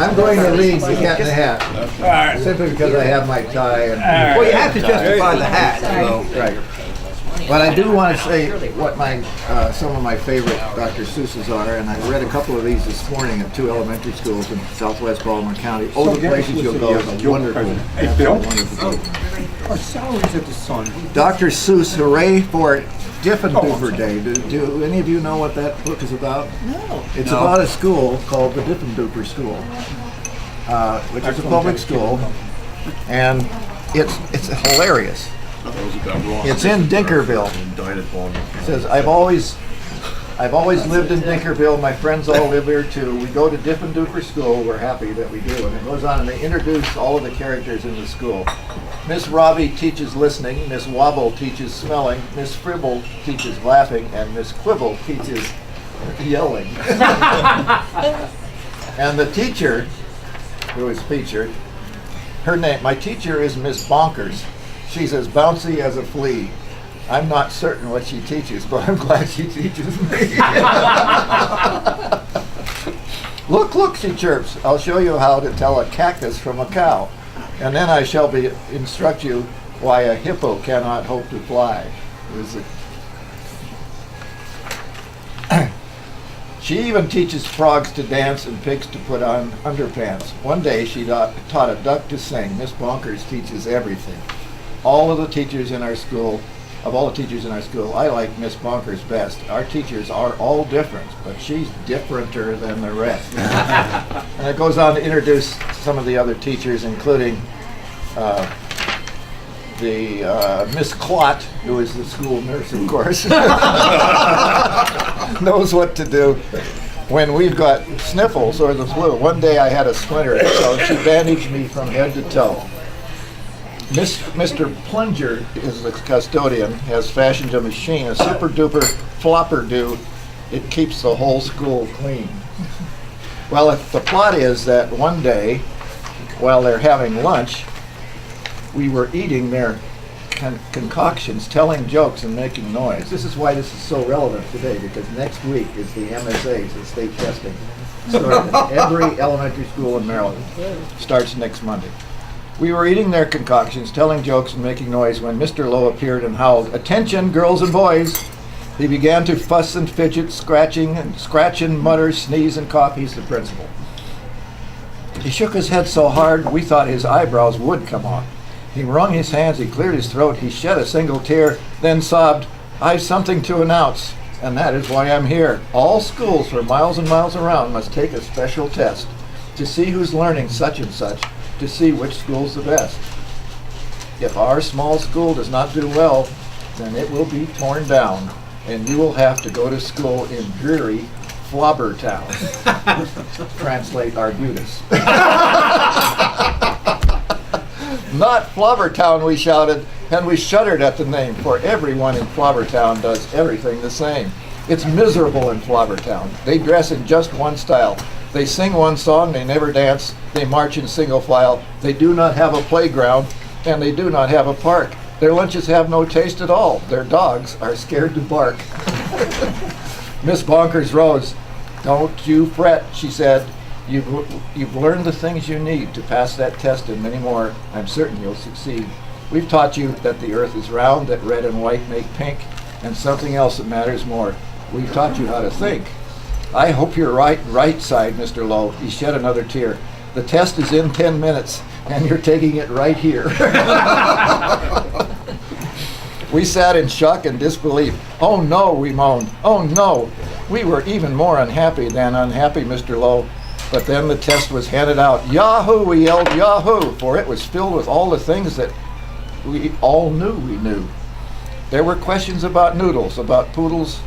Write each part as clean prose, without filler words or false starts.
I'm going to lead the Cat in the Hat, simply because I have my tie. And, Well, you have to justify the hat, so. right. But I do want to say what some of my favorite Dr. Seuss's are, and I read a couple of these this morning at 2 elementary schools in southwest Baltimore County. Oh, the places you'll go is a wonderful, wonderful book. Our salaries at the Sun. Dr. Seuss, Hooray for Diffenduper Day. Do any of you know what that book is about? No. It's about a school called the Diffenduper School, which is a public school, and it's hilarious. It's in Dinkerville. It says, I've always lived in Dinkerville. My friends all live here too. We go to Diffenduper School. We're happy that we do. And it goes on, and they introduce all of the characters in the school. Miss Robbie teaches listening. Miss Wobble teaches smelling. Miss Fribble teaches laughing. And Miss Quibble teaches yelling. And the teacher, who is featured, my teacher is Miss Bonkers. She's as bouncy as a flea. I'm not certain what she teaches, but I'm glad she teaches me. Look, she chirps. I'll show you how to tell a cactus from a cow. And then I shall instruct you why a hippo cannot hope to fly. She even teaches frogs to dance and pigs to put on underpants. One day she taught a duck to sing. Miss Bonkers teaches everything. All the teachers in our school, I like Miss Bonkers best. Our teachers are all different, but she's differenter than the rest. And it goes on to introduce some of the other teachers, including Miss Clot, who is the school nurse, of course, knows what to do when we've got sniffles or the flu. One day I had a splinter, so she bandaged me from head to toe. Mr. Plunger is the custodian, has fashioned a machine, a super duper flopper do. It keeps the whole school clean. Well, the plot is that one day, while they're having lunch, we were eating their concoctions, telling jokes and making noise. This is why this is so relevant today, because next week is the MSAs, the state testing. Started at every elementary school in Maryland. Starts next Monday. We were eating their concoctions, telling jokes and making noise when Mr. Lowe appeared and howled, "Attention, girls and boys!" He began to fuss and fidget, scratch and mutter, sneeze and cough. He's the principal. He shook his head so hard we thought his eyebrows would come off. He wrung his hands, he cleared his throat, he shed a single tear, then sobbed, "I've something to announce, and that is why I'm here. All schools for miles and miles around must take a special test to see who's learning such and such, to see which school's the best. If our small school does not do well, then it will be torn down, and you will have to go to school in dreary Flobbertown." Translate Arbutus. "Not Flobbertown," we shouted, and we shuddered at the name, for everyone in Flobbertown does everything the same. It's miserable in Flobbertown. They dress in just one style. They sing one song, they never dance, they march in single file. They do not have a playground, and they do not have a park. Their lunches have no taste at all. Their dogs are scared to bark. Miss Bonkers rose. "Don't you fret," she said. You've learned the things you need to pass that test and many more. I'm certain you'll succeed. We've taught you that the earth is round, that red and white make pink, and something else that matters more. We've taught you how to think. I hope you're right side, Mr. Lowe." He shed another tear. "The test is in 10 minutes, and you're taking it right here." We sat in shock and disbelief. "Oh no," we moaned. "Oh no." We were even more unhappy than unhappy, Mr. Lowe. But then the test was handed out. "Yahoo!" we yelled, "Yahoo!" For it was filled with all the things that we all knew we knew. There were questions about noodles, about poodles,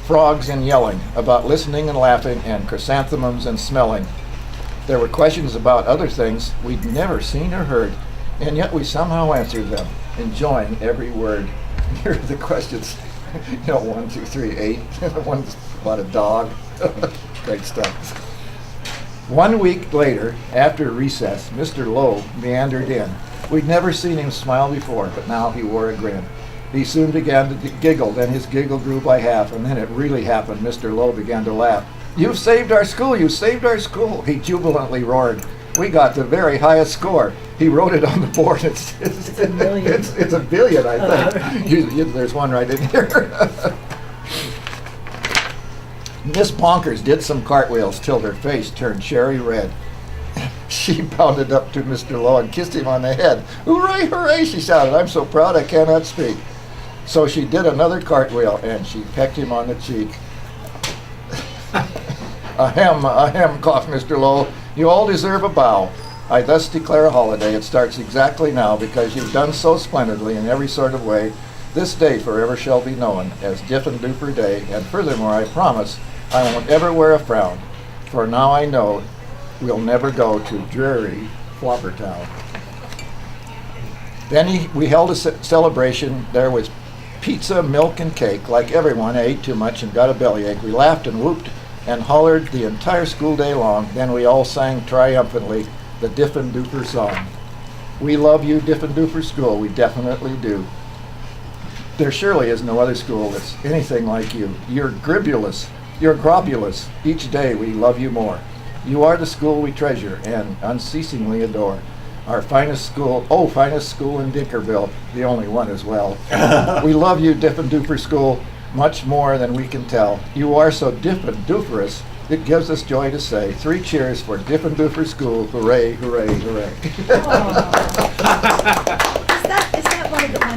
frogs and yelling, about listening and laughing, and chrysanthemums and smelling. There were questions about other things we'd never seen or heard, and yet we somehow answered them, enjoying every word. Here are the questions. 1, 2, 3, 8. One's about a dog. Great stuff. 1 week later, after recess, Mr. Lowe meandered in. We'd never seen him smile before, but now he wore a grin. He soon began to giggle, then his giggle grew by half, and then it really happened. Mr. Lowe began to laugh. "You've saved our school, you saved our school," he jubilantly roared. "We got the very highest score." He wrote it on the board. It's a million. It's a billion, I think. There's one right in here. Miss Bonkers did some cartwheels till her face turned cherry red. She bounded up to Mr. Lowe and kissed him on the head. "Hooray, hooray," she shouted. "I'm so proud I cannot speak." So she did another cartwheel and she pecked him on the cheek. Ahem, coughed Mr. Lowe. "You all deserve a bow. I thus declare a holiday. It starts exactly now because you've done so splendidly in every sort of way. This day forever shall be known as Diffin' Duper Day, and furthermore I promise I won't ever wear a frown, for now I know we'll never go to dreary Floppertown." Then we held a celebration. There was pizza, milk, and cake. Like everyone, I ate too much and got a bellyache. We laughed and whooped and hollered the entire school day long. Then we all sang triumphantly the Diffin' Duper song. We love you, Diffin' Duper School. We definitely do. There surely is no other school that's anything like you. You're gribulous. You're globulous. Each day we love you more. You are the school we treasure and unceasingly adore. Our finest school in Dinkerville, the only one as well. We love you, Diffin' Duper School, much more than we can tell. You are so Diffin' Duperous, it gives us joy to say 3 cheers for Diffin' Duper School. Hooray, hooray, hooray. Is that one of the